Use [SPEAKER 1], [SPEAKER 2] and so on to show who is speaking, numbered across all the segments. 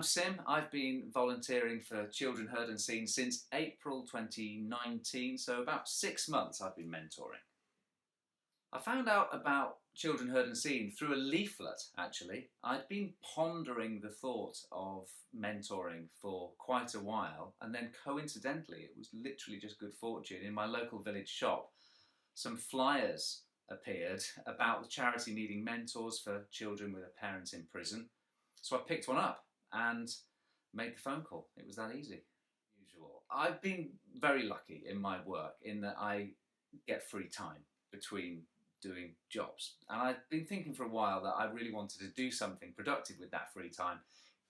[SPEAKER 1] I'm Sim. I've been volunteering for Children Heard and Seen since April 2019, so about 6 months I've been mentoring. I found out about Children Heard and Seen through a leaflet, actually. I'd been pondering the thought of mentoring for quite a while, and then coincidentally, it was literally just good fortune, in my local village shop, some flyers appeared about the charity needing mentors for children with a parent in prison. So I picked one up and made the phone call. It was that easy. Usual. I've been very lucky in my work in that I get free time between doing jobs. And I've been thinking for a while that I really wanted to do something productive with that free time,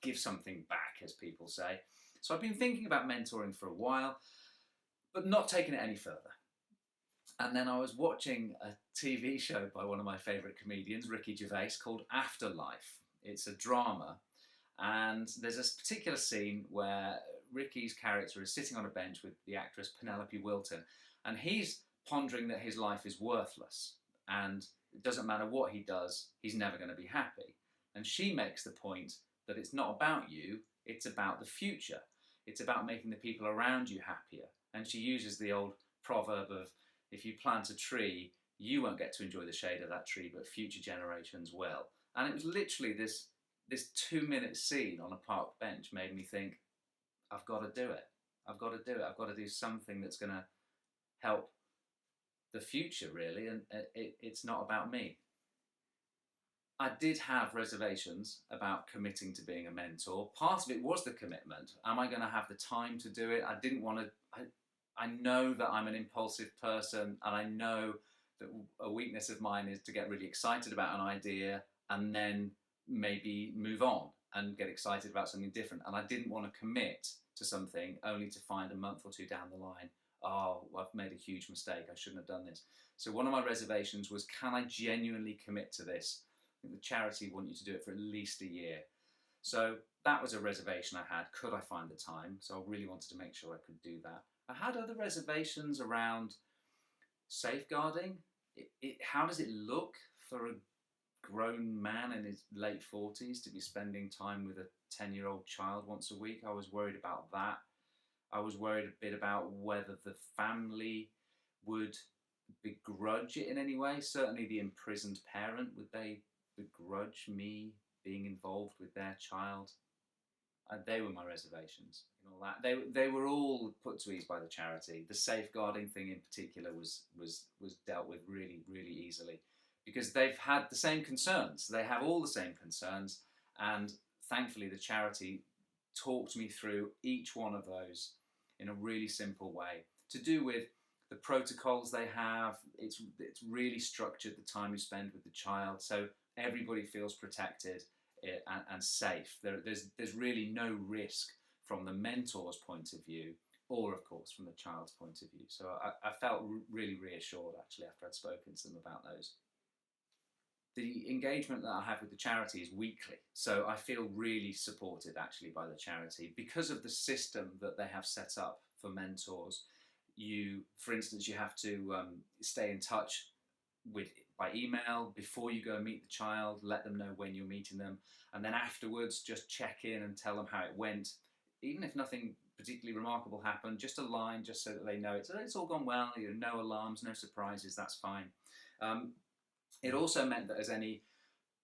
[SPEAKER 1] give something back, as people say. So I've been thinking about mentoring for a while, but not taking it any further. And then I was watching a TV show by one of my favourite comedians, Ricky Gervais, called Afterlife. It's a drama, and there's a particular scene where Ricky's character is sitting on a bench with the actress Penelope Wilton, and he's pondering that his life is worthless, and it doesn't matter what he does, he's never going to be happy. And she makes the point that it's not about you, it's about the future. It's about making the people around you happier. And she uses the old proverb of, if you plant a tree, you won't get to enjoy the shade of that tree, but future generations will. And it was literally this 2-minute scene on a park bench made me think, I've got to do it. I've got to do it. I've got to do something that's going to help the future, really, and it's not about me. I did have reservations about committing to being a mentor. Part of it was the commitment. Am I going to have the time to do it? I didn't want to... I know that I'm an impulsive person, and I know that a weakness of mine is to get really excited about an idea and then maybe move on and get excited about something different. And I didn't want to commit to something only to find a month or two down the line, oh, I've made a huge mistake, I shouldn't have done this. So one of my reservations was, can I genuinely commit to this? I think the charity want you to do it for at least a year. So that was a reservation I had. Could I find the time? So I really wanted to make sure I could do that. I had other reservations around safeguarding. How does it look for a grown man in his late 40s to be spending time with a 10-year-old child once a week? I was worried about that. I was worried a bit about whether the family would begrudge it in any way. Certainly the imprisoned parent, would they begrudge me being involved with their child? They were my reservations and all that. They were all put to ease by the charity. The safeguarding thing in particular was dealt with really, really easily, because they've had the same concerns. They have all the same concerns, and thankfully the charity talked me through each one of those in a really simple way, to do with the protocols they have. It's really structured, the time you spend with the child, so everybody feels protected and safe. There's really no risk from the mentor's point of view, or of course from the child's point of view. So I felt really reassured actually after I'd spoken to them about those. The engagement that I have with the charity is weekly, so I feel really supported actually by the charity because of the system that they have set up for mentors. For instance, you have to stay in touch by email before you go and meet the child, let them know when you're meeting them, and then afterwards just check in and tell them how it went, even if nothing particularly remarkable happened, just a line just so that they know it's all gone well, no alarms, no surprises, that's fine. It also meant that as any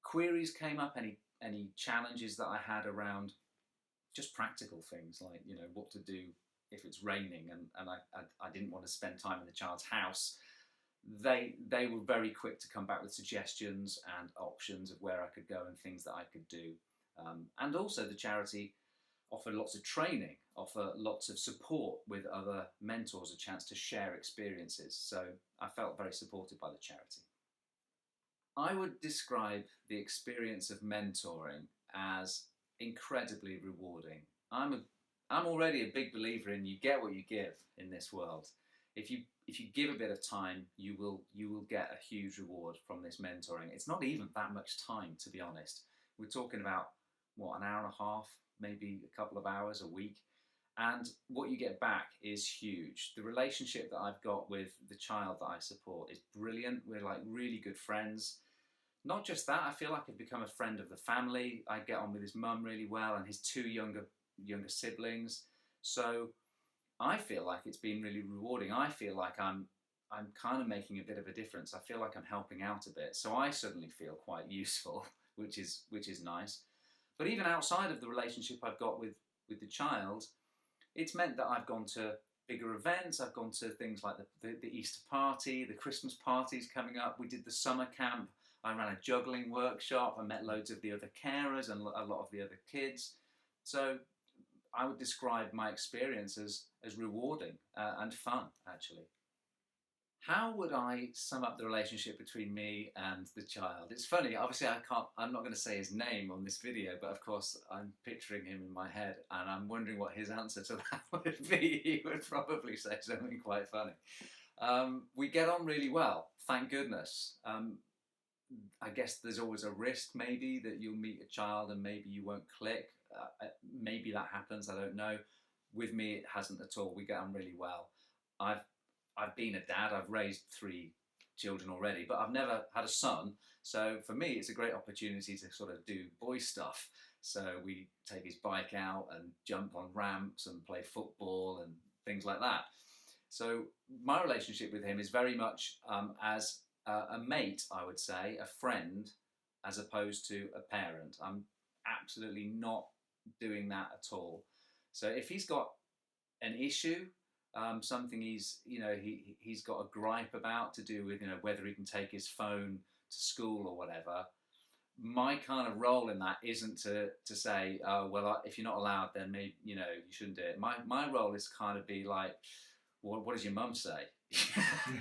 [SPEAKER 1] queries came up, any challenges that I had around just practical things like what to do if it's raining and I didn't want to spend time in the child's house, they were very quick to come back with suggestions and options of where I could go and things that I could do. And also the charity offer lots of training, offer lots of support with other mentors, a chance to share experiences. So I felt very supported by the charity. I would describe the experience of mentoring as incredibly rewarding. I'm already a big believer in you get what you give in this world. If you give a bit of time, you will get a huge reward from this mentoring. It's not even that much time, to be honest. We're talking about an hour and a half, maybe a couple of hours a week, and what you get back is huge. The relationship that I've got with the child that I support is brilliant. We're like really good friends. Not just that, I feel like I've become a friend of the family. I get on with his mum really well and his two younger siblings. So I feel like it's been really rewarding. I feel like I'm kind of making a bit of a difference. I feel like I'm helping out a bit. So I suddenly feel quite useful, which is nice. But even outside of the relationship I've got with the child, it's meant that I've gone to bigger events. I've gone to things like the Easter party, the Christmas parties coming up. We did the summer camp. I ran a juggling workshop. I met loads of the other carers and a lot of the other kids. So I would describe my experience as rewarding and fun, actually. How would I sum up the relationship between me and the child? It's funny, obviously I'm not going to say his name on this video, but of course I'm picturing him in my head and I'm wondering what his answer to that would be. He would probably say something quite funny. We get on really well, thank goodness. I guess there's always a risk maybe that you'll meet a child and maybe you won't click. Maybe that happens, I don't know. With me it hasn't at all. We get on really well. I've I've been a dad. I've raised 3 children already, but I've never had a son. So for me, it's a great opportunity to sort of do boy stuff. So we take his bike out and jump on ramps and play football and things like that. So my relationship with him is very much as a mate, I would say, a friend, as opposed to a parent. I'm absolutely not doing that at all. So if he's got an issue, something he's got a gripe about to do with whether he can take his phone to school or whatever. My kind of role in that isn't to say, oh well, if you're not allowed, then maybe you shouldn't do it. My role is kind of be like, well, what does your mum say?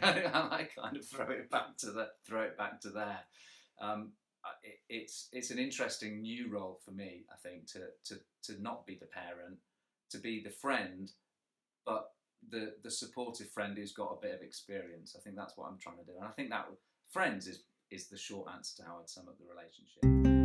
[SPEAKER 1] And I kind of throw it back to there. It's an interesting new role for me, I think, to not be the parent, to be the friend, but the supportive friend who's got a bit of experience. I think that's what I'm trying to do, and I think that friends is the short answer to how I'd sum up the relationship.